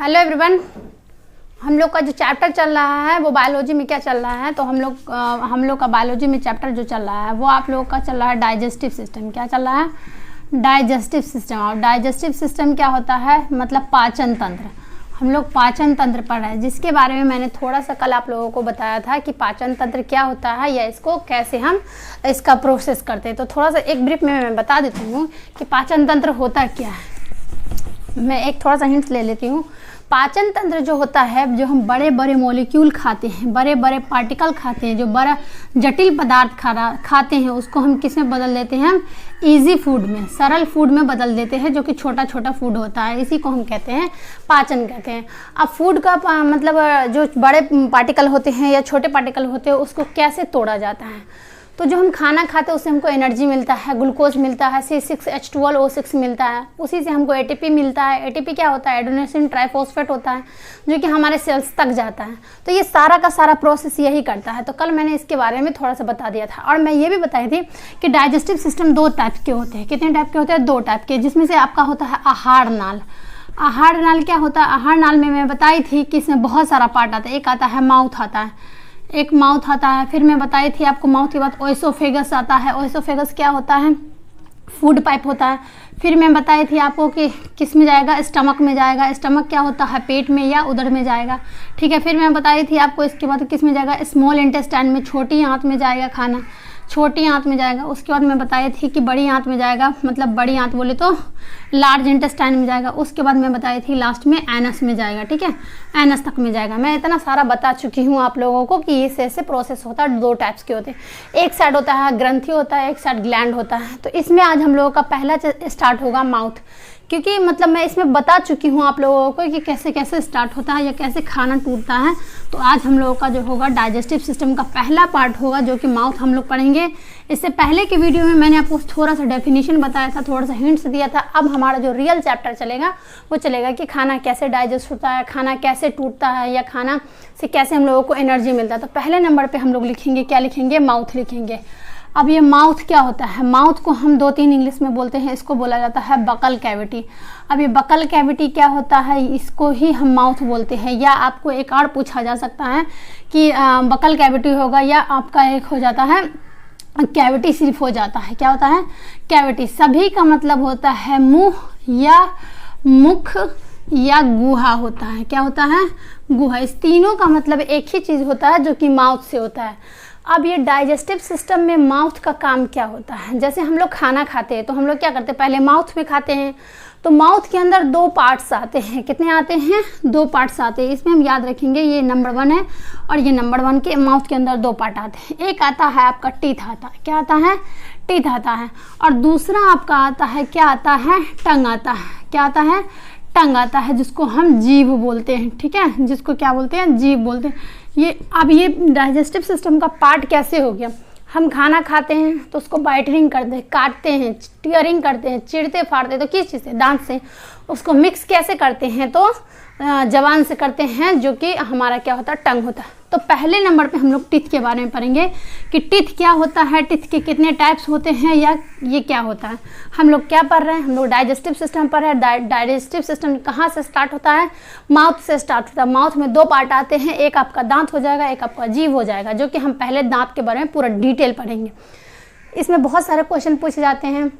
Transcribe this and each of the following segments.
Hello everyone. हम लोग का जो चैप्टर चल रहा है वो बायोलॉजी में क्या चल रहा है, तो हम लोग का बायोलॉजी में चैप्टर जो चल रहा है वो आप लोगों का चल रहा है डाइजेस्टिव सिस्टम। क्या चल रहा है? Digestive system. और डाइजेस्टिव सिस्टम क्या होता है? मतलब पाचन तंत्र। हम लोग पाचन तंत्र पढ़ रहे हैं, जिसके बारे में मैंने थोड़ा सा कल आप लोगों को बताया था कि पाचन तंत्र क्या होता है या इसको कैसे हम इसका प्रोसेस करते हैं। तो थोड़ा सा एक ब्रीफ में मैं बता देती हूँ कि पाचन तंत्र होता क्या है। मैं एक थोड़ा सा हिंट ले लेती हूँ। पाचन तंत्र जो होता है, जो हम बड़े बड़े मॉलिक्यूल खाते हैं, बड़े बड़े पार्टिकल खाते हैं, जो बड़ा जटिल पदार्थ खाते हैं, उसको हम किस में बदल देते हैं? हम इजी फूड में, सरल फूड में बदल देते हैं, जो कि छोटा छोटा फूड होता है। इसी को हम कहते हैं पाचन कहते हैं। अब फूड का मतलब जो बड़े पार्टिकल होते हैं या छोटे पार्टिकल होते हैं उसको कैसे तोड़ा जाता है? तो जो हम खाना खाते हैं उससे हमको एनर्जी मिलता है, ग्लूकोज मिलता है, C6H12O6 मिलता है, उसी से हमको ATP मिलता है। ATP क्या होता है? एडेनोसिन ट्राइफॉस्फेट होता है, जो कि हमारे सेल्स तक जाता है। तो ये सारा का सारा प्रोसेस यही करता है। तो कल मैंने इसके बारे में थोड़ा सा बता दिया था। और मैं ये भी बताई थी कि डाइजेस्टिव सिस्टम 2 टाइप के होते हैं। कितने टाइप के होते हैं? 2 टाइप के, जिसमें से आपका होता है आहार नाल। आहार नाल क्या होता है? आहार नाल में मैं बताई थी कि इसमें बहुत सारा पार्ट आता है। एक आता है माउथ आता है, एक माउथ आता है। फिर मैं बताई थी आपको माउथ के बाद ओएसोफेगस आता है। ओएसोफेगस क्या होता है? फूड पाइप होता है। फिर मैं बताई थी आपको कि किस में जाएगा? स्टमक में जाएगा। स्टमक क्या होता है? पेट में या उदर में जाएगा। ठीक है। फिर मैं बताई थी आपको इसके बाद किस में जाएगा? स्मॉल इंटेस्टाइन में, छोटी आंत में जाएगा खाना, छोटी आंत में जाएगा। उसके बाद मैं बताई थी कि बड़ी आंत में जाएगा, मतलब बड़ी आंत बोले तो लार्ज इंटेस्टाइन में जाएगा। उसके बाद मैं बताई थी लास्ट में एनस में जाएगा। ठीक है, एनस तक में जाएगा। मैं इतना सारा बता चुकी हूँ आप लोगों को कि ये ऐसे प्रोसेस होता है। 2 टाइप्स के होते हैं, एक साइड होता है ग्रंथि होता है, एक साइड ग्लैंड होता है। तो इसमें आज हम लोगों का पहला स्टार्ट होगा माउथ, क्योंकि मतलब मैं इसमें बता चुकी हूँ आप लोगों को कि कैसे कैसे स्टार्ट होता है या कैसे खाना टूटता है। तो आज हम लोगों का जो होगा डाइजेस्टिव सिस्टम का पहला पार्ट होगा, जो कि माउथ हम लोग पढ़ेंगे। इससे पहले के वीडियो में मैंने आपको थोड़ा सा डेफिनेशन बताया था, थोड़ा सा हिंट्स दिया था। अब हमारा जो रियल चैप्टर चलेगा वो चलेगा कि खाना कैसे डाइजेस्ट होता है, खाना कैसे टूटता है, या खाना से कैसे हम लोगों को एनर्जी मिलता है। तो पहले नंबर पर हम लोग लिखेंगे, क्या लिखेंगे? माउथ लिखेंगे। अब ये माउथ क्या होता है? माउथ को हम 2-3 इंग्लिश में बोलते हैं। इसको बोला जाता है बकल कैविटी। अब ये बकल कैविटी क्या होता है? इसको ही हम माउथ बोलते हैं। या आपको एक और पूछा जा सकता है कि बकल कैविटी होगा, या आपका एक हो जाता है कैविटी सिर्फ हो जाता है। क्या होता है? कैविटी। सभी का मतलब होता है मुंह या मुख या गुहा होता है। क्या होता है? गुहा। इस तीनों का मतलब एक ही चीज़ होता है, जो कि माउथ से होता है। अब ये डाइजेस्टिव सिस्टम में माउथ का काम क्या होता है? जैसे हम लोग खाना खाते हैं तो हम लोग क्या करते हैं? पहले माउथ में खाते हैं। तो माउथ के अंदर 2 पार्ट्स आते हैं। कितने आते हैं? 2 पार्ट्स आते हैं। इसमें हम याद रखेंगे ये नंबर 1 है, और ये नंबर 1 के माउथ के अंदर 2 पार्ट आते हैं। एक आता है आपका टीथ आता है। क्या आता है? टीथ आता है। और दूसरा आपका आता है, क्या आता है? टंग आता है। क्या आता है? टंग आता है, जिसको हम जीभ बोलते हैं। ठीक है, जिसको क्या बोलते हैं? जीभ बोलते हैं। अब ये डाइजेस्टिव सिस्टम का पार्ट कैसे हो गया? हम खाना खाते हैं तो उसको बाइटिंग करते हैं, काटते हैं, टीयरिंग करते हैं, चिरते फाड़ते हैं। तो किस चीज़ से? दांत से। उसको मिक्स कैसे करते हैं? तो जबान से करते हैं, जो कि हमारा क्या होता है? टंग होता है। तो पहले नंबर पे हम लोग टीथ के बारे में पढ़ेंगे कि टीथ क्या होता है, टीथ के कितने टाइप्स होते हैं, या ये क्या होता है। हम लोग क्या पढ़ रहे हैं? हम लोग डाइजेस्टिव सिस्टम पढ़ रहे हैं। डाइजेस्टिव सिस्टम कहाँ से स्टार्ट होता है? माउथ से स्टार्ट होता है। माउथ में 2 पार्ट आते हैं, एक आपका दांत हो जाएगा, एक आपका जीभ हो जाएगा, जो कि हम पहले दांत के बारे में पूरा डिटेल पढ़ेंगे। इसमें बहुत सारे क्वेश्चन पूछे जाते हैं।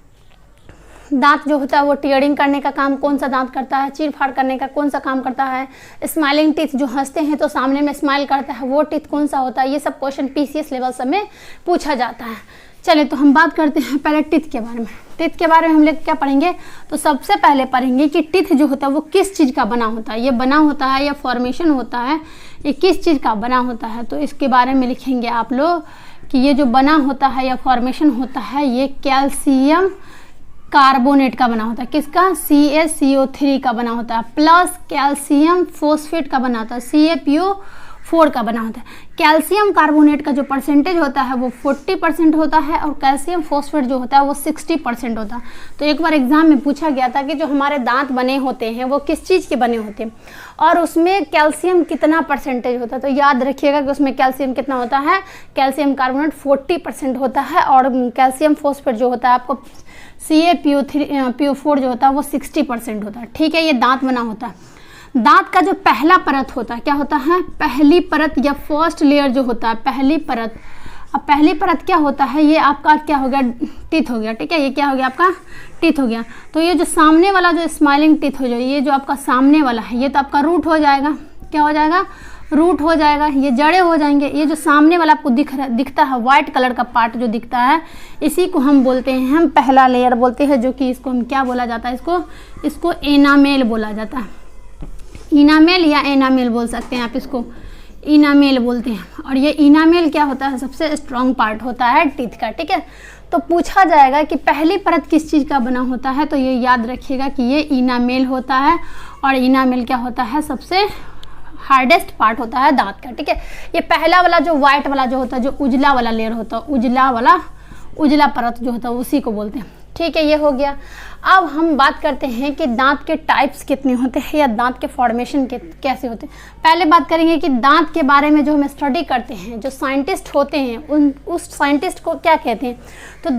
दांत जो होता है वो टीयरिंग करने का काम कौन सा दांत करता है? चीर फाड़ करने का कौन सा काम करता है? स्माइलिंग टीथ, जो हंसते हैं तो सामने में स्माइल करता है, वो टीथ कौन सा होता है? ये सब क्वेश्चन PCS लेवल सब में पूछा जाता है। चलिए, तो हम बात करते हैं पहले टीथ के बारे में। टीथ के बारे में हम लोग क्या पढ़ेंगे? तो सबसे पहले पढ़ेंगे कि टीथ जो होता है वो किस चीज़ का बना होता है। ये बना होता है या फॉर्मेशन होता है, ये किस चीज़ का बना होता है? तो इसके बारे में लिखेंगे आप लोग कि ये जो बना होता है या फॉर्मेशन होता है, ये कैल्शियम कार्बोनेट का बना होता है। किसका? CaCO3 का बना होता है, प्लस कैल्शियम फोस्फेट का बना होता है, CaPO4 का बना होता है। कैल्शियम कार्बोनेट का जो परसेंटेज होता है वो 40% होता है, और कैल्शियम फोस्फेट जो होता है वो 60% होता है। तो एक बार एग्जाम में पूछा गया था कि जो हमारे दांत बने होते हैं वो किस चीज़ के बने होते हैं, और उसमें कैल्शियम कितना परसेंटेज होता है। तो याद रखिएगा कि उसमें कैल्शियम कितना होता है? कैल्शियम कार्बोनेट 40% होता है, और कैल्शियम फोस्फेट जो होता है आपको CaPO4 जो होता है वो 60% होता है। ठीक है, ये दांत बना होता है। दांत का जो पहला परत होता है क्या होता है, पहली परत या फर्स्ट लेयर जो होता है पहली परत। अब पहली परत क्या होता है, ये आपका क्या हो गया, टीथ हो गया, ठीक है, ये क्या हो गया आपका टीथ हो गया। तो ये जो सामने वाला जो स्माइलिंग टीथ हो जाए, ये जो आपका सामने वाला है ये तो आपका रूट हो जाएगा, क्या हो जाएगा, रूट हो जाएगा, ये जड़े हो जाएंगे। ये जो सामने वाला आपको दिखता है व्हाइट कलर का पार्ट जो दिखता है, इसी को हम बोलते हैं, हम पहला लेयर बोलते हैं, जो कि इसको हम क्या बोला जाता है, इसको एनामेल बोला जाता है। इनामेल या एनामेल बोल सकते हैं आप, इसको इनामेल बोलते हैं। और ये इनामेल क्या होता है, सबसे स्ट्रॉन्ग पार्ट होता है टीथ का, ठीक है। तो पूछा जाएगा कि पहली परत किस चीज़ का बना होता है, तो ये याद रखिएगा कि ये इनामेल होता है। और इनामेल क्या होता है, सबसे हार्डेस्ट पार्ट होता है दांत का, ठीक है। ये पहला वाला जो व्हाइट वाला जो होता है, जो उजला वाला लेयर होता है, उजला परत जो होता है उसी को बोलते हैं, ठीक है। ये हो गया। अब हम बात करते हैं कि दांत के टाइप्स कितने होते हैं या दांत के फॉर्मेशन कैसे होते हैं। पहले बात करेंगे कि दांत के बारे में जो हम स्टडी करते हैं, जो साइंटिस्ट होते हैं उस साइंटिस्ट को क्या कहते हैं, तो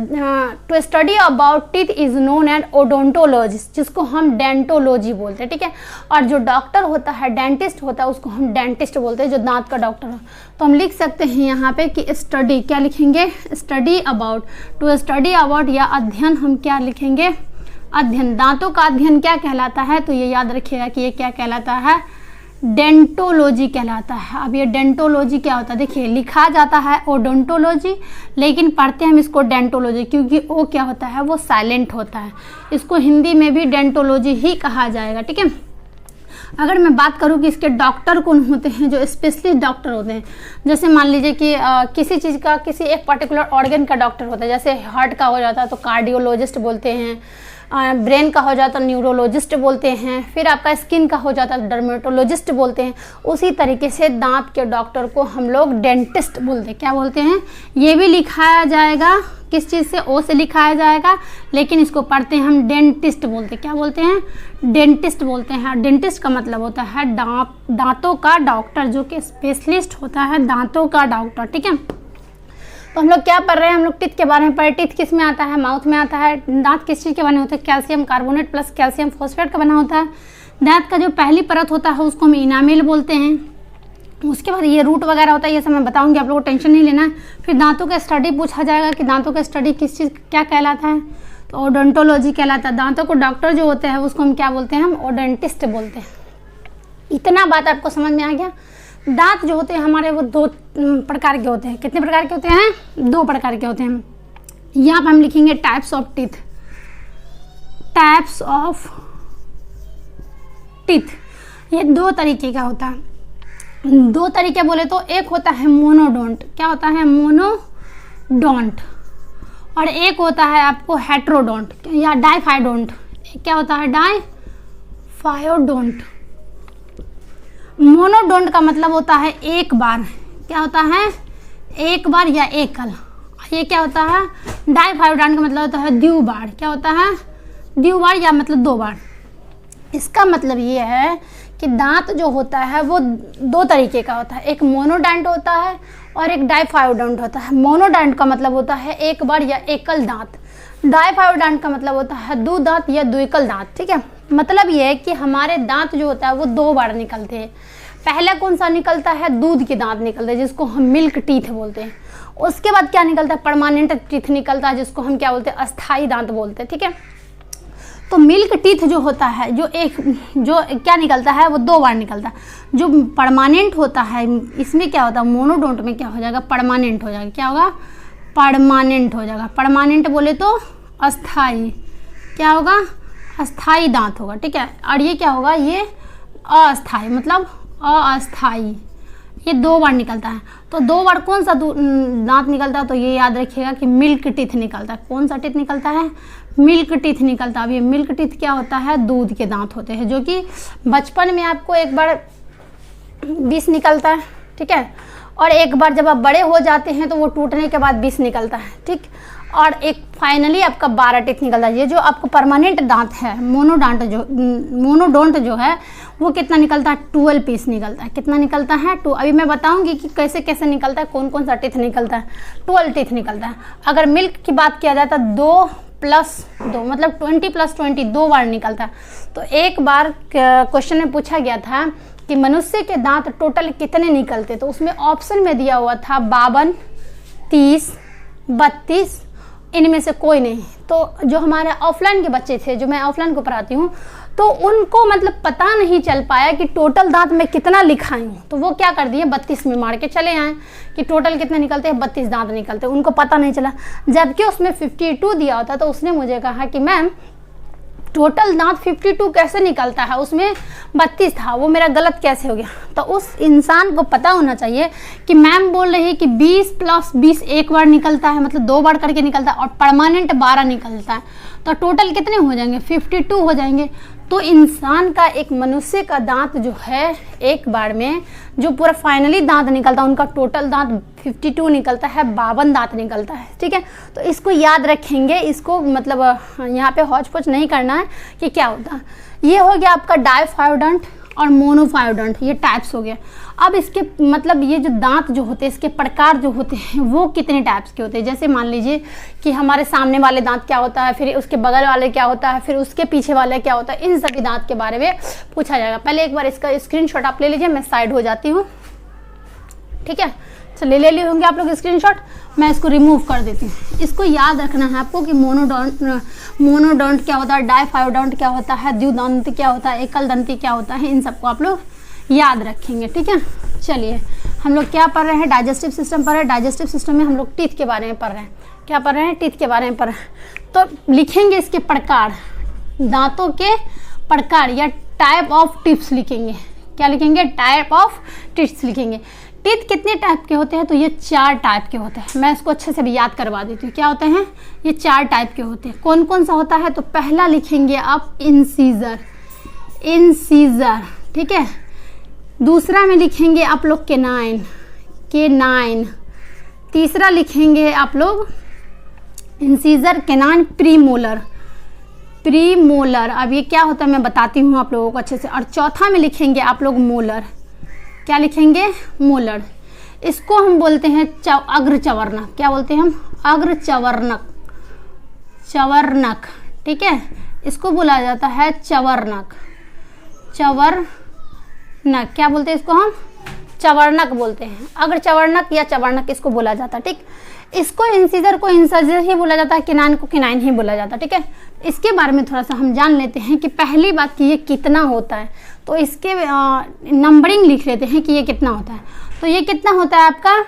to study about teeth is known as odontologist, जिसको हम डेंटोलॉजी बोलते हैं, ठीक है। और जो डॉक्टर होता है, डेंटिस्ट होता है, उसको हम डेंटिस्ट बोलते हैं, जो दांत का डॉक्टर हो। तो हम लिख सकते हैं यहाँ पे कि स्टडी, क्या लिखेंगे, study about, to study about या अध्ययन, हम क्या लिखेंगे, अध्ययन। दांतों का अध्ययन क्या कहलाता है, तो ये याद रखिएगा कि ये क्या कहलाता है, डेंटोलॉजी कहलाता है। अब ये डेंटोलॉजी क्या होता है, देखिए लिखा जाता है ओडोंटोलॉजी, लेकिन पढ़ते हम इसको डेंटोलॉजी, क्योंकि ओ क्या होता है, वो साइलेंट होता है। इसको हिंदी में भी डेंटोलॉजी ही कहा जाएगा, ठीक है। अगर मैं बात करूं कि इसके डॉक्टर कौन होते हैं, जो स्पेशलिस्ट डॉक्टर होते हैं, जैसे मान लीजिए कि किसी चीज़ का, किसी एक पर्टिकुलर ऑर्गन का डॉक्टर होता है, जैसे हार्ट का हो जाता है तो कार्डियोलॉजिस्ट बोलते हैं, ब्रेन का हो जाता है न्यूरोलॉजिस्ट बोलते हैं, फिर आपका स्किन का हो जाता है डर्मेटोलॉजिस्ट बोलते हैं। उसी तरीके से दांत के डॉक्टर को हम लोग डेंटिस्ट बोलते हैं, क्या बोलते हैं, ये भी लिखाया जाएगा किस चीज़ से, ओ से लिखाया जाएगा, लेकिन इसको पढ़ते हैं हम डेंटिस्ट बोलते हैं, क्या बोलते हैं, डेंटिस्ट बोलते हैं। डेंटिस्ट का मतलब होता है दांतों का डॉक्टर, जो कि स्पेशलिस्ट होता है दांतों का डॉक्टर, ठीक है। तो हम लोग क्या पढ़ रहे हैं, हम लोग टीथ के बारे में पढ़ रहे। टीथ किस में आता है, माउथ में आता है। दांत किस चीज़ के बने होते हैं, calcium carbonate plus calcium phosphate का बना होता है। दांत का जो पहली परत होता है उसको हम इनामेल बोलते हैं। उसके बाद ये रूट वगैरह होता है, ये सब मैं बताऊंगी, आप लोगों को टेंशन नहीं लेना है। फिर दांतों का स्टडी पूछा जाएगा कि दांतों का स्टडी किस चीज़ क्या कहलाता है, तो ओडोंटोलॉजी कहलाता है। दांतों को डॉक्टर जो होते हैं उसको हम क्या बोलते हैं, हम ओडेंटिस्ट बोलते हैं। इतना बात आपको समझ में आ गया। दांत जो होते हैं हमारे वो दो प्रकार के होते हैं। कितने प्रकार के होते हैं, दो प्रकार के होते हैं। यहाँ पर हम लिखेंगे types of teeth, types of teeth. ये दो तरीके का होता है। दो तरीके बोले तो एक होता है मोनोडोंट, क्या होता है, मोनोडोंट, और एक होता है आपको हेट्रोडोंट या डाइफाइडोंट। क्या होता है, डाइफाइडोंट। मोनोडोंट का मतलब होता है एक बार, क्या होता है, एक बार या एकल। ये क्या होता है, डाइफाइडोंट का मतलब होता है द्विबार, क्या होता है, द्विबार या मतलब दो बार। इसका मतलब ये है कि दांत जो होता है वो दो तरीके का होता है, एक मोनोडोंट होता है और एक डाइफाइडोंट होता है। मोनोडोंट का मतलब होता है एक बार या एकल दांत, डाइफाइडोंट का मतलब होता है दो दांत या द्विकल दांत, ठीक है। मतलब ये है कि हमारे दांत जो होता है वो दो बार निकलते हैं। पहला कौन सा निकलता है, दूध के दांत निकलते हैं, जिसको हम मिल्क टीथ बोलते हैं। उसके बाद क्या निकलता है, परमानेंट टीथ निकलता है, जिसको हम क्या बोलते हैं, अस्थाई दांत बोलते हैं, ठीक है। तो मिल्क टीथ जो होता है, जो क्या निकलता है, वो दो बार निकलता है। जो परमानेंट होता है, इसमें क्या होता है, मोनोडोंट में क्या हो जाएगा, परमानेंट हो जाएगा, क्या होगा, परमानेंट हो जाएगा। परमानेंट बोले तो अस्थाई, क्या होगा, अस्थाई दांत होगा, ठीक है। और ये क्या होगा, ये अस्थाई, मतलब अस्थाई, ये दो बार निकलता है। तो दो बार कौन सा दांत निकलता है, तो ये याद रखिएगा कि मिल्क टीथ निकलता है। कौन सा टीथ निकलता है, मिल्क टीथ निकलता है। अब ये मिल्क टीथ क्या होता है, दूध के दांत होते हैं, जो कि बचपन में आपको एक बार विष निकलता है, ठीक है, और एक बार जब आप बड़े हो जाते हैं तो वो टूटने के बाद विष निकलता है, ठीक। और एक फाइनली आपका 12 टीथ निकलता है। ये जो आपको परमानेंट दांत है, मोनोडोंट जो है वो कितना निकलता है, 12 पीस निकलता है। कितना निकलता है, अभी मैं बताऊंगी कि कैसे कैसे निकलता है, कौन कौन सा टीथ निकलता है। 12 टीथ निकलता है। अगर मिल्क की बात किया जाए तो 2 +2 मतलब 20 + 20 2 बार निकलता है। तो एक बार क्वेश्चन में पूछा गया था कि मनुष्य के दांत टोटल कितने निकलते, तो उसमें ऑप्शन में दिया हुआ था 52, 30, 32, इनमें से कोई नहीं। तो जो हमारे ऑफलाइन के बच्चे थे, जो मैं ऑफलाइन को पढ़ाती हूँ, तो उनको मतलब पता नहीं चल पाया कि टोटल दांत में कितना लिखा हूँ, तो वो क्या कर दिए 32 में मार के चले आए कि टोटल कितने निकलते हैं, 32 दांत निकलते हैं, उनको पता नहीं चला। जबकि उसमें 52 दिया होता, तो उसने मुझे कहा कि मैम टोटल दांत 52 कैसे निकलता है, उसमें 32 था, वो मेरा गलत कैसे हो गया। तो उस इंसान को पता होना चाहिए कि मैम बोल रही है कि 20 + 20 एक बार निकलता है, मतलब 2 बार करके निकलता है, और परमानेंट 12 निकलता है, तो टोटल कितने हो जाएंगे 52 हो जाएंगे। तो इंसान का, एक मनुष्य का दांत जो है एक बार में जो पूरा फाइनली दांत निकलता है, उनका टोटल दांत 52 निकलता है, 52 दांत निकलता है। ठीक है, तो इसको याद रखेंगे, इसको मतलब यहाँ पे हौच पौच नहीं करना है कि क्या होता है। ये हो गया आपका डायफायोडंट और मोनोफायोडंट, ये टाइप्स हो गया। अब इसके मतलब ये जो दांत जो होते हैं, इसके प्रकार जो होते हैं वो कितने टाइप्स के होते हैं। जैसे मान लीजिए कि हमारे सामने वाले दांत क्या होता है, फिर उसके बगल वाले क्या होता है, फिर उसके पीछे वाले क्या होता है, इन सभी दांत के बारे में पूछा जाएगा। पहले एक बार इसका स्क्रीनशॉट आप ले लीजिए, मैं साइड हो जाती हूँ। ठीक है, चलिए ले लिए होंगे आप लोग स्क्रीनशॉट, मैं इसको रिमूव कर देती हूँ। इसको याद रखना है आपको कि मोनोडोंट क्या होता है, डायफायोडोंट क्या होता है, द्विदंत क्या होता है, एकल दंती क्या होता है, इन सबको आप लोग याद रखेंगे। ठीक है, चलिए हम लोग क्या पढ़ रहे हैं, डाइजेस्टिव सिस्टम पढ़ रहे हैं। डाइजेस्टिव सिस्टम में हम लोग टीथ के बारे में पढ़ रहे हैं। क्या पढ़ रहे हैं, टीथ के बारे में पढ़ रहे हैं। तो लिखेंगे इसके प्रकार, दांतों के प्रकार या टाइप ऑफ टिप्स लिखेंगे। क्या लिखेंगे, टाइप ऑफ टिप्स लिखेंगे। टीथ कितने टाइप के होते हैं, तो ये 4 टाइप के होते हैं। मैं इसको अच्छे से भी याद करवा देती हूँ। क्या होते हैं, ये 4 टाइप के होते हैं। कौन कौन सा होता है, तो पहला लिखेंगे आप इंसीजर, इंसीजर। ठीक है, दूसरा में लिखेंगे आप लोग केनाइन, केनाइन। तीसरा लिखेंगे आप लोग इंसीजर, केनाइन, प्रीमोलर, प्रीमोलर। अब ये क्या होता है मैं बताती हूँ आप लोगों को अच्छे से। और चौथा में लिखेंगे आप लोग मोलर। क्या लिखेंगे, मोलर। इसको हम बोलते हैं अग्र चवर्णक। क्या बोलते हैं हम, अग्र चवर्णक, चवर्णक। ठीक है, इसको बोला जाता है चवर्णक, चवर्णक। क्या बोलते हैं इसको हम, चवर्णक बोलते हैं। अग्र चवर्णक या चवर्णक इसको बोला जाता है। ठीक, इसको इंसीजर को इंसीजर ही बोला जाता है, किनाइन को किनाइन ही बोला जाता है। ठीक है, इसके बारे में थोड़ा सा हम जान लेते हैं कि पहली बात कि ये कितना होता है, तो इसके नंबरिंग लिख लेते हैं कि ये कितना होता है। तो ये कितना होता है आपका,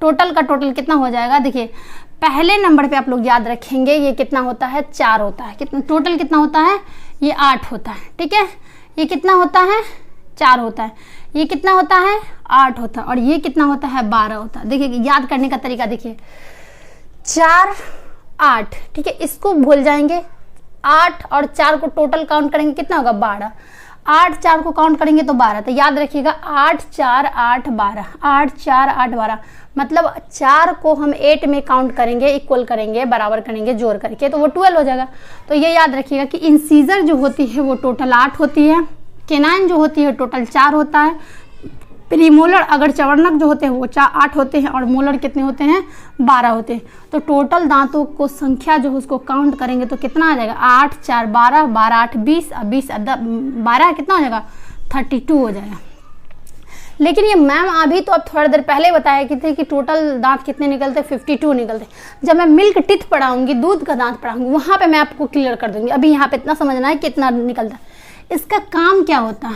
टोटल का टोटल कितना हो जाएगा। देखिए पहले नंबर पे आप लोग याद रखेंगे ये कितना होता है, 4 होता है। कितना टोटल कितना होता है, ये 8 होता है। ठीक है, ये कितना होता है, 4 होता है। ये कितना होता है, 8 होता है। और ये कितना होता है, 12 होता है। देखिए याद करने का तरीका देखिए, 4, 8। ठीक है, इसको भूल जाएंगे। 8 और 4 को टोटल काउंट करेंगे कितना होगा, 12। 8 4 को काउंट करेंगे तो 12। तो याद रखिएगा 8 4 8 12, 8 4 8 12। मतलब 4 को हम 8 में काउंट करेंगे, इक्वल करेंगे, बराबर करेंगे जोड़ करके, तो वो 12 हो जाएगा। तो ये याद रखिएगा कि इंसीजर जो होती है वो टोटल 8 होती है, केनाइन जो होती है टोटल 4 होता है, प्रीमोलर अगर चवर्णक जो होते हैं वो 8 होते हैं, और मोलर कितने होते हैं, 12 होते हैं। तो टोटल दांतों को संख्या जो उसको काउंट करेंगे तो कितना आ जाएगा, 8 4 12, 12 8 20, 20 12 कितना हो जाएगा, 32 हो जाएगा। लेकिन ये मैम अभी तो अब थोड़ी देर पहले बताया कि थे कि टोटल दांत कितने निकलते, 52 निकलते। जब मैं मिल्क टीथ पढ़ाऊंगी, दूध का दांत पढ़ाऊंगी, वहाँ पे मैं आपको क्लियर कर दूंगी। अभी यहाँ पे इतना समझना है कितना निकलता है। इसका काम क्या होता है,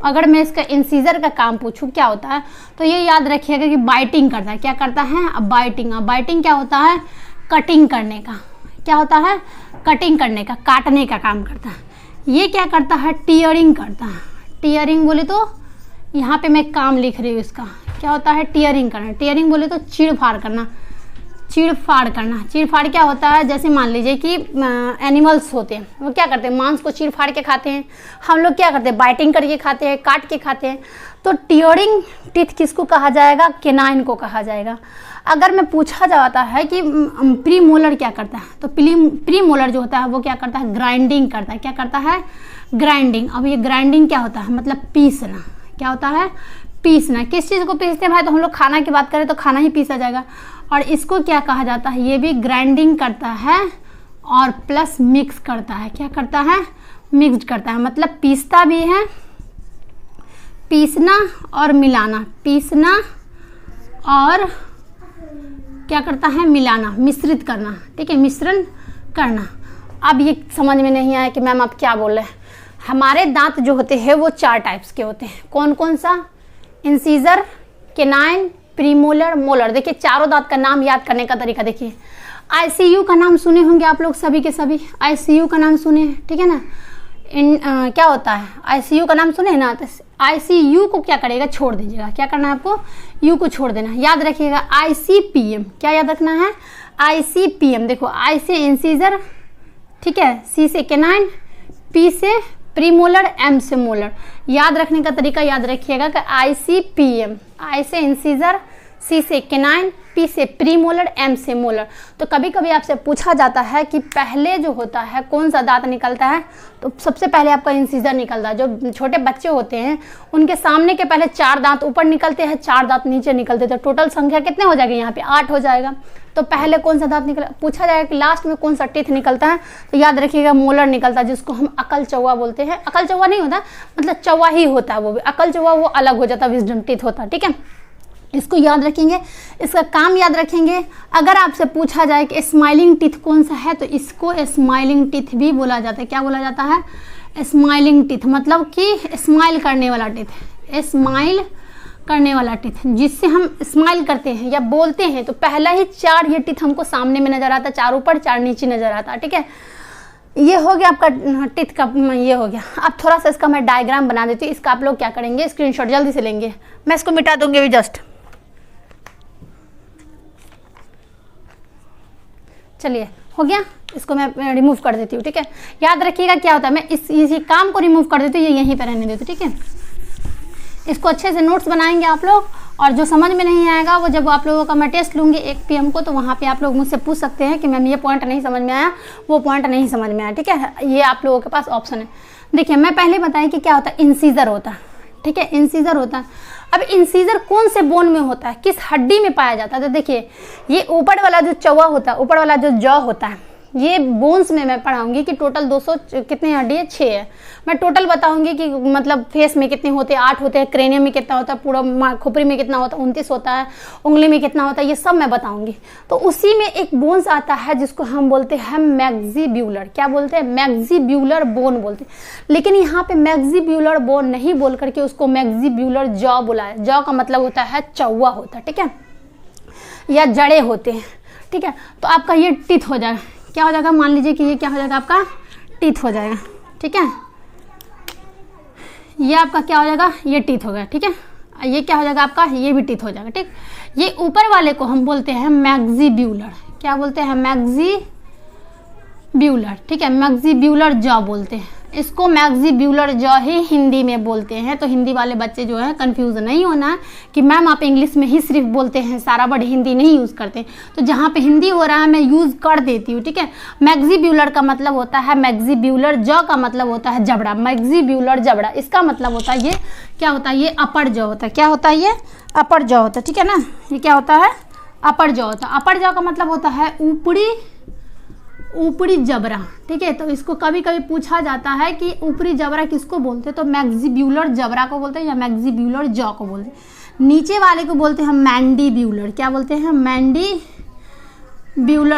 अगर मैं इसका इंसीजर का काम पूछूं क्या होता है, तो ये याद रखिएगा कि बाइटिंग करता है। क्या करता है, अब बाइटिंग। अब बाइटिंग क्या होता है, कटिंग करने का। क्या होता है, कटिंग करने का, काटने का काम करता है। ये क्या करता है, टीयरिंग करता है। टीयरिंग बोले तो यहाँ पे मैं काम लिख रही हूँ इसका, क्या होता है, टीयरिंग करना। टीयरिंग बोले तो चीड़ फाड़ करना, चीड़ फाड़ करना। चीड़ फाड़ क्या होता है, जैसे मान लीजिए कि एनिमल्स होते हैं, वो क्या करते हैं, मांस को चीड़ फाड़ के खाते हैं। हम लोग क्या करते हैं, बाइटिंग करके खाते हैं, काट के खाते हैं। तो टीयरिंग टीथ किसको कहा जाएगा, केनाइन को कहा जाएगा। अगर मैं पूछा जाता है कि प्रीमोलर क्या करता है, तो प्रीमोलर जो होता है वो क्या करता है, ग्राइंडिंग करता है। क्या करता है, ग्राइंडिंग। अब ये ग्राइंडिंग क्या होता है, मतलब पीसना। क्या होता है, पीसना। किस चीज़ को पीसते हैं भाई, तो हम लोग खाना की बात करें तो खाना ही पीसा जाएगा। और इसको क्या कहा जाता है, ये भी ग्राइंडिंग करता है और प्लस मिक्स करता है। क्या करता है? मिक्स करता है, मतलब पीसता भी है, पीसना और मिलाना, पीसना और क्या करता है? मिलाना, मिश्रित करना। ठीक है, मिश्रण करना। अब ये समझ में नहीं आया कि मैम आप क्या बोल रहे हैं। हमारे दांत जो होते हैं वो 4 टाइप्स के होते हैं। कौन कौन सा? Incisor, canine, premolar, molar. देखिए चारों दांत का नाम याद करने का तरीका देखिए। आईसीयू का नाम सुने होंगे आप लोग सभी के सभी, आईसीयू का नाम सुने हैं, ठीक है ना। क्या होता है? आईसीयू का नाम सुने ना, तो आईसीयू को क्या करेगा? छोड़ दीजिएगा। क्या करना है आपको? यू को छोड़ देना। याद रखिएगा आईसीपीएम। क्या याद रखना है? आईसीपीएम। देखो आई से इंसीजर, ठीक है, सी से केनाइन, पी से प्रीमोलर, एम से मोलर। याद रखने का तरीका याद रखिएगा कि आईसीपीएम, आई से इंसीजर, सी से केनाइन, पी से प्रीमोलर, एम से मोलर। तो कभी कभी आपसे पूछा जाता है कि पहले जो होता है कौन सा दांत निकलता है, तो सबसे पहले आपका इंसीजर निकलता है। जो छोटे बच्चे होते हैं उनके सामने के पहले 4 दांत ऊपर निकलते हैं, 4 दांत नीचे निकलते हैं। तो टोटल संख्या कितने हो जाएगी? यहाँ पे 8 हो जाएगा। तो पहले कौन सा दांत निकला? पूछा जाएगा कि लास्ट में कौन सा टीथ निकलता है, तो याद रखिएगा मोलर निकलता है, जिसको हम अकल चौवा बोलते हैं। अकल चौवा नहीं होता, मतलब चौवा ही होता है वो भी। अकल चौवा वो अलग हो जाता है, विजडम टीथ होता है। ठीक है, इसको याद रखेंगे, इसका काम याद रखेंगे। अगर आपसे पूछा जाए कि स्माइलिंग टीथ कौन सा है, तो इसको स्माइलिंग टीथ भी बोला जाता है। क्या बोला जाता है? स्माइलिंग टीथ, मतलब कि स्माइल करने वाला टीथ, स्माइल करने वाला टीथ, जिससे हम स्माइल करते हैं या बोलते हैं। तो पहला ही 4 ये टीथ हमको सामने में नजर आता है, 4 ऊपर 4 नीचे नजर आता है। ठीक है, ये हो गया आपका टीथ का, ये हो गया। अब थोड़ा सा इसका मैं डायग्राम बना देती हूँ। इसका आप लोग क्या करेंगे? स्क्रीनशॉट जल्दी से लेंगे। मैं इसको मिटा दूंगी अभी जस्ट। चलिए हो गया, इसको मैं रिमूव कर देती हूँ। ठीक है, याद रखिएगा क्या होता है, मैं इसी काम को रिमूव कर देती हूँ, ये यहीं पर रहने देती हूँ। ठीक है, इसको अच्छे से नोट्स बनाएंगे आप लोग, और जो समझ में नहीं आएगा वो जब आप लोगों का मैं टेस्ट लूँगी 1 PM को, तो वहाँ पे आप लोग मुझसे पूछ सकते हैं कि मैम ये पॉइंट नहीं समझ में आया, वो पॉइंट नहीं समझ में आया। ठीक है, ये आप लोगों के पास ऑप्शन है। देखिए मैं पहले बताई कि क्या होता है, इंसीजर होता है। ठीक है, इंसीजर होता है। अब इंसीजर कौन से बोन में होता है, किस हड्डी में पाया जाता है? तो देखिए ये ऊपर वाला जो चौवा होता है, ऊपर वाला जो जॉ होता है, ये बोन्स में मैं पढ़ाऊंगी कि टोटल 200 कितने हड्डी है? 6 है। मैं टोटल बताऊंगी कि मतलब फेस में कितने होते हैं, 8 होते हैं, क्रेनियम में कितना होता है, पूरा खोपड़ी में कितना होता है, 29 होता है, उंगली में कितना होता है, ये सब मैं बताऊंगी। तो उसी में एक बोन्स आता है जिसको हम बोलते हैं मैक्सिब्यूलर। क्या बोलते हैं? मैक्सिब्यूलर बोन बोलते हैं। लेकिन यहाँ पे मैक्सिब्यूलर बोन नहीं बोल करके उसको मैक्सिब्यूलर जॉ बोला है। जॉ का मतलब होता है चौवा होता है, ठीक है, या जड़े होते हैं। ठीक है, तो आपका ये टीथ हो जाएगा। क्या हो जाएगा? मान लीजिए कि ये क्या हो जाएगा? आपका टीथ हो जाएगा। ठीक है, ये आपका क्या हो जाएगा? ये टीथ हो गया। ठीक है, ये क्या हो जाएगा? आपका ये भी टीथ हो जाएगा। ठीक, ये ऊपर वाले को हम बोलते हैं मैक्सिब्यूलर। क्या बोलते हैं? मैक्सिब्यूलर। ठीक है, मैक्सिब्यूलर जॉ बोलते हैं इसको, मैक्सिब्यूलर जॉ ही हिंदी में बोलते हैं। तो हिंदी वाले बच्चे जो है कंफ्यूज नहीं होना कि मैम आप इंग्लिश में ही सिर्फ बोलते हैं, सारा वर्ड हिंदी नहीं यूज़ करते। तो जहाँ पे हिंदी हो रहा है मैं यूज़ कर देती हूँ। ठीक है, मैक्सिब्यूलर का मतलब होता है, मैक्सिब्यूलर जॉ का मतलब होता है जबड़ा, मैक्सिब्यूलर जबड़ा। इसका मतलब होता है ये क्या होता है? ये अपर जॉ होता है। क्या होता है? ये अपर जॉ होता है। ठीक है ना, ये क्या होता है? अपर जॉ होता है। अपर जॉ का मतलब होता है ऊपरी जबड़ा। ठीक है, तो इसको कभी कभी पूछा जाता है कि ऊपरी जबड़ा किसको बोलते हैं, तो मैक्सिब्यूलर जबड़ा को बोलते हैं या मैक्सिब्यूलर जॉ को बोलते हैं। नीचे वाले को बोलते हैं मैंडिब्यूलर। क्या बोलते हैं? Mandibular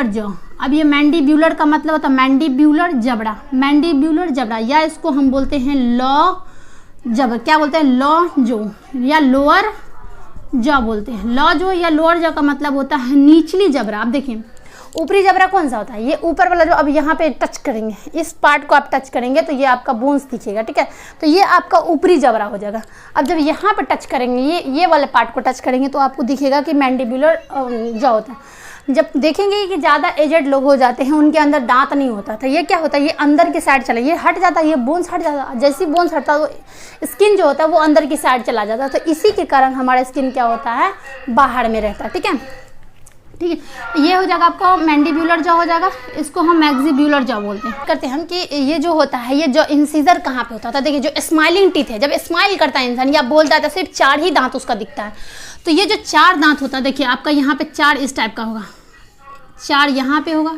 jaw. अब ये मैंडिब्यूलर का मतलब होता है मैंडिब्यूलर जबड़ा, मैंडिब्यूलर जबड़ा, या इसको हम बोलते हैं लॉ जबड़ा। क्या बोलते हैं? लॉ जो या लोअर जॉ बोलते हैं। लॉ जो या लोअर जॉ का मतलब होता है निचली जबड़ा। अब देखिए ऊपरी जबड़ा कौन सा होता है? ये ऊपर वाला जो, अब यहाँ पे टच करेंगे, इस पार्ट को आप टच करेंगे तो ये आपका बोन्स दिखेगा। ठीक है, तो ये आपका ऊपरी जबड़ा हो जाएगा। अब जब यहाँ पे टच करेंगे, ये वाले पार्ट को टच करेंगे, तो आपको दिखेगा कि मैंडिब्यूलर जॉ होता है। जब देखेंगे कि ज़्यादा एजेड लोग हो जाते हैं, उनके अंदर दांत नहीं होता, तो ये क्या होता है? ये अंदर की साइड चला, ये हट जाता है, ये बोन्स हट जाता है। जैसे बोन्स हटता है तो स्किन जो होता है वो अंदर की साइड चला जाता है। तो इसी के कारण हमारा स्किन क्या होता है? बाहर में रहता है। ठीक है, ठीक है, ये हो जाएगा आपका मैंडिब्यूलर जॉ हो जाएगा। इसको हम मैक्सिब्यूलर जॉ बोलते हैं। करते हैं हम कि ये जो होता है, ये जो इंसीजर कहाँ पे होता है? देखिए जो स्माइलिंग टीथ है, जब स्माइल करता है इंसान या बोलता है तो सिर्फ 4 ही दांत उसका दिखता है। तो ये जो 4 दांत होता है, देखिए आपका यहाँ पे 4 इस टाइप का होगा, 4 यहाँ पे होगा,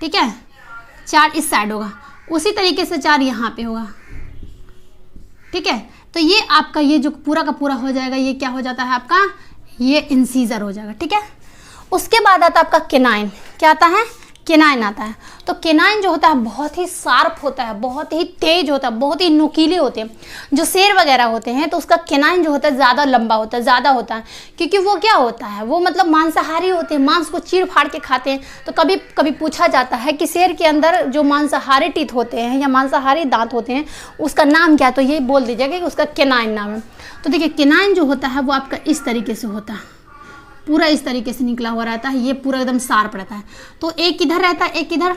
ठीक है, 4 इस साइड होगा, उसी तरीके से 4 यहाँ पे होगा, ठीक है। तो ये आपका ये जो पूरा का पूरा हो जाएगा, ये क्या हो जाता है आपका, ये इंसीजर हो जाएगा, ठीक है। उसके बाद आता है आपका केनाइन। क्या आता है, केनाइन आता है। तो केनाइन जो होता है बहुत ही शार्प होता है, बहुत ही तेज होता है, बहुत ही नुकीले होते हैं। जो शेर वगैरह होते हैं तो उसका केनाइन जो होता है ज़्यादा लंबा होता है, ज़्यादा होता है, क्योंकि वो क्या होता है, वो मतलब मांसाहारी होते हैं, मांस को चीर फाड़ के खाते हैं। तो कभी कभी पूछा जाता है कि शेर के अंदर जो मांसाहारी टीथ होते हैं या मांसाहारी दांत होते हैं उसका नाम क्या है, तो ये बोल दीजिएगा कि उसका केनाइन नाम है। तो देखिए केनाइन जो होता है वो आपका इस तरीके से होता है, पूरा इस तरीके से निकला हुआ रहता है, ये पूरा एकदम शार्प रहता है। तो एक इधर रहता है, एक इधर,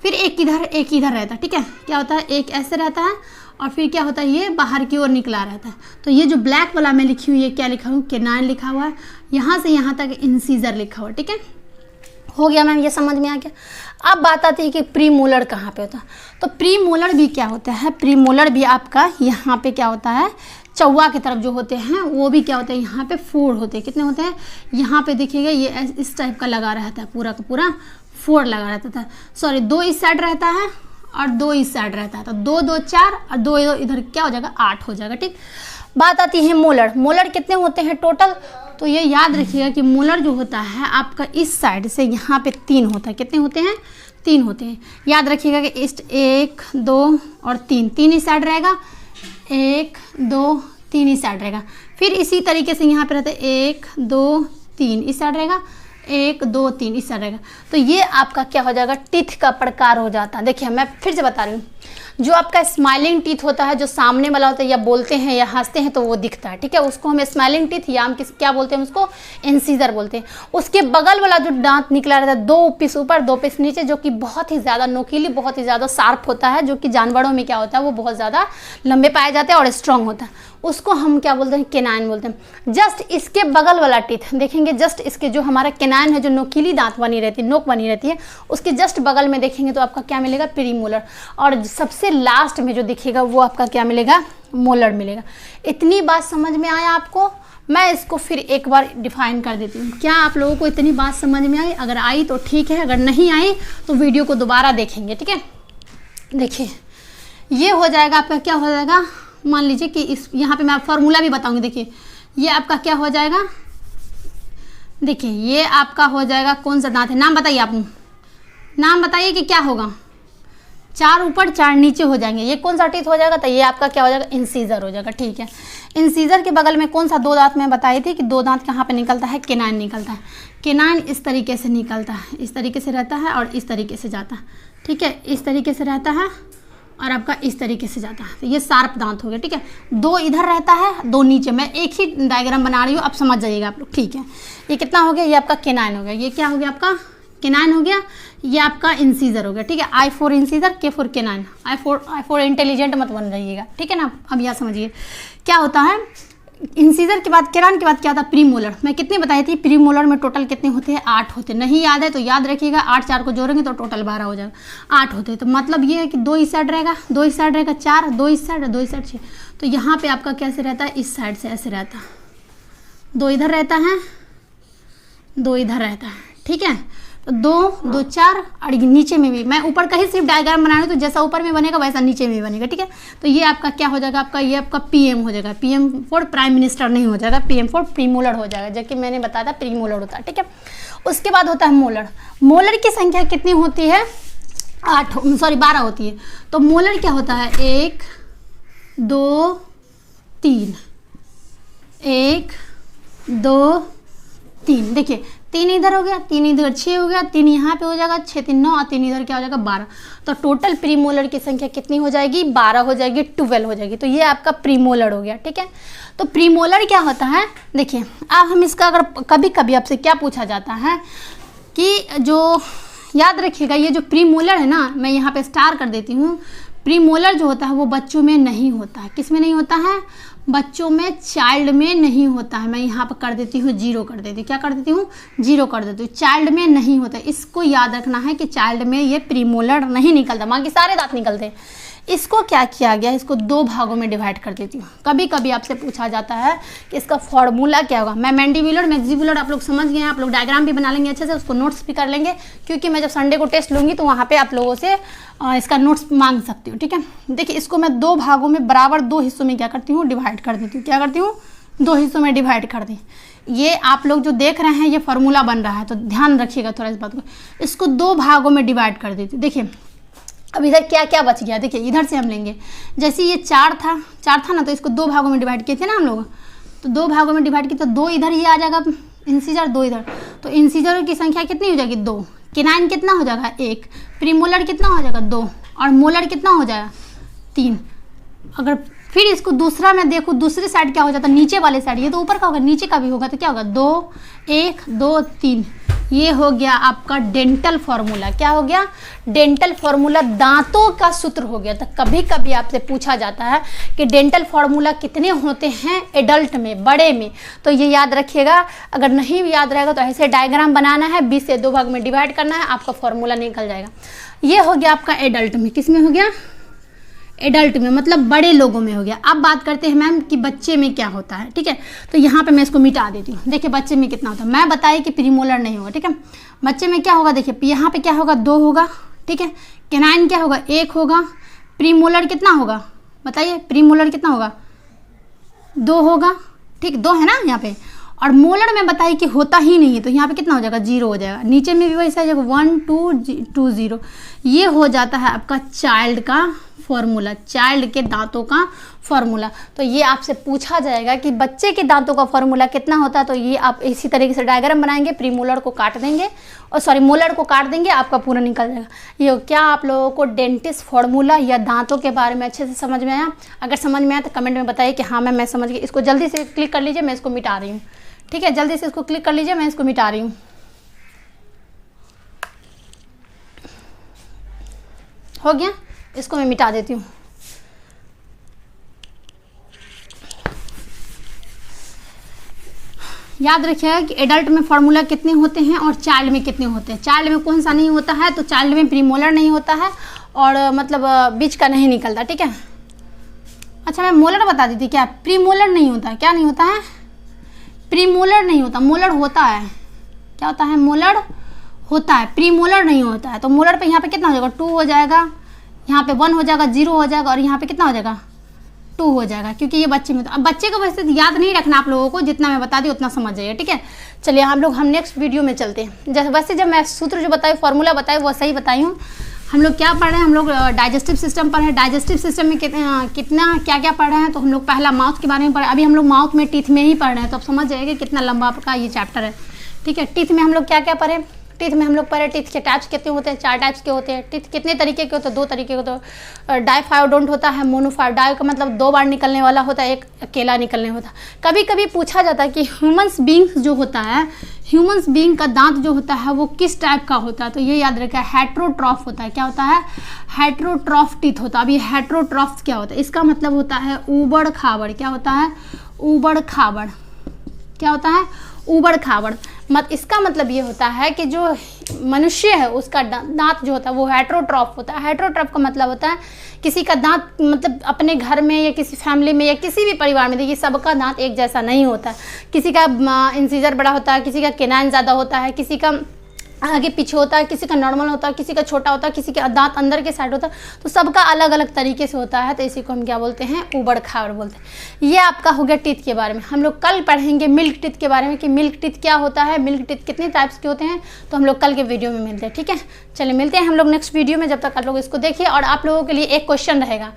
फिर एक इधर, एक इधर रहता है, ठीक है। क्या होता है, एक ऐसे रहता है और फिर क्या होता है, ये बाहर की ओर निकला रहता है। तो ये जो ब्लैक वाला मैं लिखी हुई है, क्या लिखा हूँ, केनाइन लिखा हुआ है, यहाँ से यहाँ तक इंसीजर लिखा हुआ है, ठीक है। हो गया मैम, ये समझ में आ गया। अब बात आती है कि प्रीमोलर कहाँ पे होता है। तो प्रीमोलर भी क्या होता है, प्रीमोलर भी आपका यहाँ पे क्या होता है, चौवा की तरफ जो होते हैं वो भी क्या होता है, यहाँ पे 4 होते हैं। कितने होते हैं, यहाँ पे देखिएगा ये इस टाइप का लगा रहता है, पूरा का पूरा 4 लगा रहता था, सॉरी 2 इस साइड रहता है और 2 इस साइड रहता है। तो 2 2 4 और 2 इधर क्या हो जाएगा, 8 हो जाएगा, ठीक। बात आती है मोलर। मोलर कितने होते हैं टोटल, तो ये याद रखिएगा कि मोलर जो होता है आपका इस साइड से यहाँ पे 3 होता है। कितने होते हैं, 3 होते हैं। याद रखिएगा कि इस 1 2 और 3 इस साइड रहेगा, 1 2 3 इस साइड रहेगा। फिर इसी तरीके से यहाँ पे रहता है 1 2 3 इस साइड रहेगा, 1 2 3 इस साइड रहेगा। तो ये आपका क्या हो जाएगा, टीथ का प्रकार हो जाता है। देखिए मैं फिर से बता रही हूँ, जो आपका स्माइलिंग टीथ होता है, जो सामने वाला होता है, या बोलते हैं या हंसते हैं तो वो दिखता है, ठीक है, उसको हम स्माइलिंग टीथ या हम क्या बोलते हैं, उसको इंसीजर बोलते हैं। उसके बगल वाला जो दांत निकला रहता है, 2 पीस ऊपर 2 पीस नीचे, जो कि बहुत ही ज़्यादा नुकीली, बहुत ही ज़्यादा शार्प होता है, जो कि जानवरों में क्या होता है वो बहुत ज़्यादा लंबे पाए जाते हैं और स्ट्रॉन्ग होता है, उसको हम क्या बोलते हैं, केनाइन बोलते हैं। जस्ट इसके बगल वाला टीथ देखेंगे, जस्ट इसके जो हमारा केनाइन है, जो नुकीली दांत बनी रहती है, नोक बनी रहती है, उसके जस्ट बगल में देखेंगे तो आपका क्या मिलेगा, प्रीमोलर। और सबसे लास्ट में जो दिखेगा वो आपका क्या मिलेगा, मोलर मिलेगा। इतनी बात समझ में आया आपको। मैं इसको फिर एक बार डिफाइन कर देती हूँ। क्या आप लोगों को इतनी बात समझ में आई? अगर आई तो ठीक है, अगर नहीं आई तो वीडियो को दोबारा देखेंगे, ठीक है। देखिए ये हो जाएगा आपका, क्या हो जाएगा, मान लीजिए कि इस यहाँ पे मैं फॉर्मूला भी बताऊंगी। देखिए ये आपका क्या हो जाएगा, देखिए ये आपका हो जाएगा, कौन सा दांत है, नाम बताइए आप, नाम बताइए कि क्या होगा। 4 ऊपर 4 नीचे हो जाएंगे, ये कौन सा टीथ हो जाएगा, तो ये आपका क्या हो जाएगा, इंसीजर हो जाएगा, ठीक है। इंसीजर के बगल में कौन सा 2 दांत मैं बताई थी कि 2 दांत कहाँ पे निकलता है, केनाइन निकलता है। केनाइन इस तरीके से निकलता है, इस तरीके से रहता है और इस तरीके से जाता है, ठीक है, इस तरीके से रहता है और आपका इस तरीके से जाता है। तो ये शार्प दांत हो गया, ठीक है। 2 इधर रहता है, 2 नीचे। मैं एक ही डायग्राम बना रही हूँ, आप समझ जाइएगा आप लोग, ठीक है। ये कितना हो गया, ये आपका केनाइन हो गया, ये क्या हो गया आपका, केनाइन हो गया, ये आपका इंसीजर हो गया, ठीक है। I for incisor, K for canine, I for intelligent मत बन जाइएगा, ठीक है ना। अब यहाँ समझिए क्या होता है, इंसीजर के बाद, केनाइन के बाद क्या होता है, प्रीमोलर। मैं कितने बताई थी, प्रीमोलर में टोटल कितने होते हैं, 8 होते हैं। नहीं याद है तो याद रखिएगा, 8 4 को जोड़ेंगे तो टोटल 12 हो जाएगा, 8 होते हैं। तो मतलब ये है कि 2 इस साइड रहेगा, 2 इस साइड रहेगा, 4, 2 इस साइड, 2 इस साइड 6। तो यहाँ पे आपका कैसे रहता है, इस साइड से ऐसे रहता है, 2 इधर रहता है, 2 इधर रहता है, ठीक है। तो 2 2 4 और नीचे में भी, मैं ऊपर का ही सिर्फ डायग्राम बना रही हूँ, तो जैसा ऊपर में बनेगा वैसा नीचे में भी बनेगा, ठीक है। तो ये आपका क्या हो जाएगा, आपका ये आपका PM हो जाएगा, PM फॉर प्राइम मिनिस्टर नहीं हो जाएगा, PM फॉर प्रीमोलर हो जाएगा, जबकि मैंने बताया था प्रीमोलर होता है, ठीक है। उसके बाद होता है मोलर। मोलर की संख्या कितनी होती है, 12 होती है। तो मोलर क्या होता है, 1 2 3, 1 2 3, देखिए 3 इधर हो गया, 3 इधर, 6 हो गया, 3 यहाँ पे हो जाएगा, 6 3 9 और 3 इधर क्या हो जाएगा, 12। तो टोटल प्रीमोलर की संख्या कितनी हो जाएगी, 12 हो जाएगी, 12 हो जाएगी। तो ये आपका प्रीमोलर हो गया, ठीक है। तो प्रीमोलर क्या होता है, देखिए अब हम इसका, अगर कभी कभी आपसे क्या पूछा जाता है कि जो, याद रखिएगा ये जो प्रीमोलर है ना, मैं यहाँ पे स्टार कर देती हूँ। प्रीमोलर जो होता है वो बच्चों में नहीं होता है। किस में नहीं होता है, बच्चों में, चाइल्ड में नहीं होता है। मैं यहाँ पर कर देती हूँ 0 कर देती हूँ, क्या कर देती हूँ, 0 कर देती हूँ। चाइल्ड में नहीं होता है, इसको याद रखना है कि चाइल्ड में ये प्रीमोलर नहीं निकलता, बाकी सारे दांत निकलते हैं। इसको क्या किया गया, इसको 2 भागों में डिवाइड कर देती हूँ। कभी कभी आपसे पूछा जाता है कि इसका फॉर्मूला क्या होगा। मैं मैंडिबुलर मैक्सिबुलर आप लोग समझ गए हैं, आप लोग डायग्राम भी बना लेंगे अच्छे से, उसको नोट्स भी कर लेंगे, क्योंकि मैं जब संडे को टेस्ट लूँगी तो वहाँ पर आप लोगों से इसका नोट्स मांग सकती हूँ, ठीक है। देखिए इसको मैं 2 भागों में बराबर 2 हिस्सों में क्या करती हूँ, डिवाइड कर देती हूँ। क्या करती हूँ, 2 हिस्सों में डिवाइड कर दी। ये आप लोग जो देख रहे हैं ये फॉर्मूला बन रहा है, तो ध्यान रखिएगा थोड़ा इस बात को। इसको 2 भागों में डिवाइड कर देती हूँ। देखिए अब इधर क्या क्या बच गया, देखिए इधर से हम लेंगे। जैसे ये 4 था ना, तो इसको 2 भागों में डिवाइड किए थे ना हम लोग, तो 2 भागों में डिवाइड किए तो 2 इधर ये आ जाएगा इंसीजर, 2 इधर, तो इंसीजर की संख्या कितनी हो जाएगी, 2। केनाइन कितना हो जाएगा, 1। प्रीमोलर कितना हो जाएगा, 2। और मोलर कितना हो जाएगा, 3। अगर फिर इसको दूसरा मैं देखूँ, दूसरी साइड क्या हो जाता है, नीचे वाले साइड, ये तो ऊपर का होगा, नीचे का भी होगा, तो क्या होगा, 2 1 2 3। ये हो गया आपका डेंटल फॉर्मूला। क्या हो गया, डेंटल फॉर्मूला, दांतों का सूत्र हो गया। तो कभी कभी आपसे पूछा जाता है कि डेंटल फॉर्मूला कितने होते हैं एडल्ट में, बड़े में, तो ये याद रखिएगा। अगर नहीं याद रहेगा तो ऐसे डायग्राम बनाना है, 20 से 2 भाग में डिवाइड करना है, आपका फॉर्मूला निकल जाएगा। ये हो गया आपका एडल्ट में। किस में हो गया, एडल्ट में, मतलब बड़े लोगों में हो गया। अब बात करते हैं मैम कि बच्चे में क्या होता है, ठीक है। तो यहाँ पे मैं इसको मिटा देती हूँ। देखिए बच्चे में कितना होता है, मैं बताई कि प्रीमोलर नहीं होगा, ठीक है। बच्चे में क्या होगा, देखिए यहाँ पे क्या होगा, 2 होगा, ठीक है। केनाइन क्या होगा, 1 होगा। प्रीमोलर कितना होगा, बताइए, प्रीमोलर कितना होगा, 2 होगा, ठीक, 2 है ना यहाँ पे। और मोलर में बताइए कि होता ही नहीं है, तो यहाँ पे कितना हो जाएगा, 0 हो जाएगा। नीचे में भी वैसा हो जाएगा, 1 2 0। ये हो जाता है आपका चाइल्ड का फॉर्मूला, चाइल्ड के दांतों का फॉर्मूला। तो ये आपसे पूछा जाएगा कि बच्चे के दांतों का फॉर्मूला कितना होता है, तो ये आप इसी तरीके से डायग्राम बनाएंगे, प्रीमोलर को काट देंगे, और सॉरी मोलर को काट देंगे, आपका पूरा निकल जाएगा। ये क्या आप लोगों को डेंटिस्ट फॉर्मूला या दांतों के बारे में अच्छे से समझ में आया? अगर समझ में आया तो कमेंट में बताइए कि हाँ मैम मैं समझ गई। इसको जल्दी से क्लिक कर लीजिए, मैं इसको मिटा रही हूँ, ठीक है। जल्दी से इसको क्लिक कर लीजिए, मैं इसको मिटा रही हूँ। हो गया, इसको मैं मिटा देती हूँ। याद रखिएगा कि एडल्ट में फार्मूला कितने होते हैं और चाइल्ड में कितने होते हैं। चाइल्ड में कौन सा नहीं होता है, तो चाइल्ड में प्रीमोलर नहीं होता है और मतलब बीच का नहीं निकलता, ठीक है। अच्छा मैं मोलर बता दी थी, क्या प्रीमोलर नहीं होता है, क्या नहीं होता है, प्रीमोलर नहीं होता, मोलर होता है। क्या होता है, मोलर होता है, प्रीमोलर नहीं होता है। तो मोलर पे यहाँ पे कितना हो जाएगा, 2 हो जाएगा, यहाँ पे 1 हो जाएगा, 0 हो जाएगा, और यहाँ पे कितना हो जाएगा, 2 हो जाएगा, क्योंकि ये बच्चे में। तो अब बच्चे को वैसे याद नहीं रखना आप लोगों को, जितना मैं बता दी उतना समझ जाइए, ठीक है। चलिए हम नेक्स्ट वीडियो में चलते हैं। जैसे वैसे जब मैं सूत्र जो बताई, फॉर्मूला बताई, वो सही बताई हूँ। हम लोग क्या पढ़ रहे हैं, हम लोग डाइजेस्टिव सिस्टम पर है। डाइजेस्टिव सिस्टम में कितना क्या क्या पढ़ रहे हैं, तो हम लोग पहला माउथ के बारे में पढ़े, अभी हम लोग माउथ में टीथ में ही पढ़ रहे हैं, तो आप समझ जाइएगा कितना लंबा आपका ये चैप्टर है, ठीक है। टीथ में हम लोग क्या क्या पढ़े, टीथ में हम लोग पढ़े टीथ के टाइप्स कितने होते हैं, 4 टाइप्स के होते हैं। टीथ कितने तरीके के होते हैं, 2 तरीके के होते हैं। डाइफायोडोंट होता है, मोनोफायोड। डाई का मतलब 2 बार निकलने वाला होता है, एक अकेला निकलने होता है। कभी कभी पूछा जाता है कि ह्यूमन्स बींग्स जो होता है, ह्यूमन्स बींग का दांत जो होता है वो किस टाइप का होता है, तो ये याद रखिए हेट्रोट्रॉफ होता है। क्या होता है, हेट्रोट्रॉफ टीथ होता है। अभी हेट्रोट्रॉफ क्या होता है, इसका मतलब होता है ऊबड़ खाबड़। क्या होता है, ऊबड़ खाबड़। क्या होता है, ऊबड़ खाबड़। इसका मतलब ये होता है कि जो मनुष्य है उसका दांत जो होता है वो हेट्रोट्रॉफ होता है। हेट्रोट्रॉफ का मतलब होता है किसी का दांत, मतलब अपने घर में या किसी फैमिली में या किसी भी परिवार में देखिए सबका दांत एक जैसा नहीं होता है। किसी का इंसीजर बड़ा होता है, किसी का केनाइन ज़्यादा होता है, किसी का आगे पीछे होता है, किसी का नॉर्मल होता है, किसी का छोटा होता है, किसी का दांत अंदर के साइड होता है, तो सबका अलग अलग तरीके से होता है। तो इसी को हम क्या बोलते हैं, ऊबड़ खाबड़ बोलते हैं। ये आपका हो गया टीथ के बारे में। हम लोग कल पढ़ेंगे मिल्क टीथ के बारे में कि मिल्क टीथ क्या होता है, मिल्क टीथ कितने टाइप्स के होते हैं, तो हम लोग कल के वीडियो में मिलते हैं, ठीक है। चलिए मिलते हैं हम लोग नेक्स्ट वीडियो में। जब तक आप लोग इसको देखिए, और आप लोगों के लिए एक क्वेश्चन रहेगा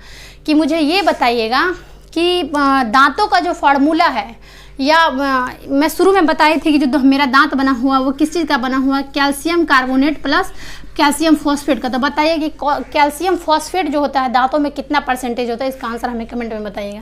कि मुझे ये बताइएगा कि दांतों का जो फार्मूला है, या मैं शुरू में बताई थी कि जो मेरा दांत बना हुआ वो किस चीज़ का बना हुआ, calcium carbonate plus calcium phosphate का। तो बताइए कि कैल्शियम फॉस्फेट जो होता है दांतों में कितना परसेंटेज होता है, इसका आंसर हमें कमेंट में बताइएगा।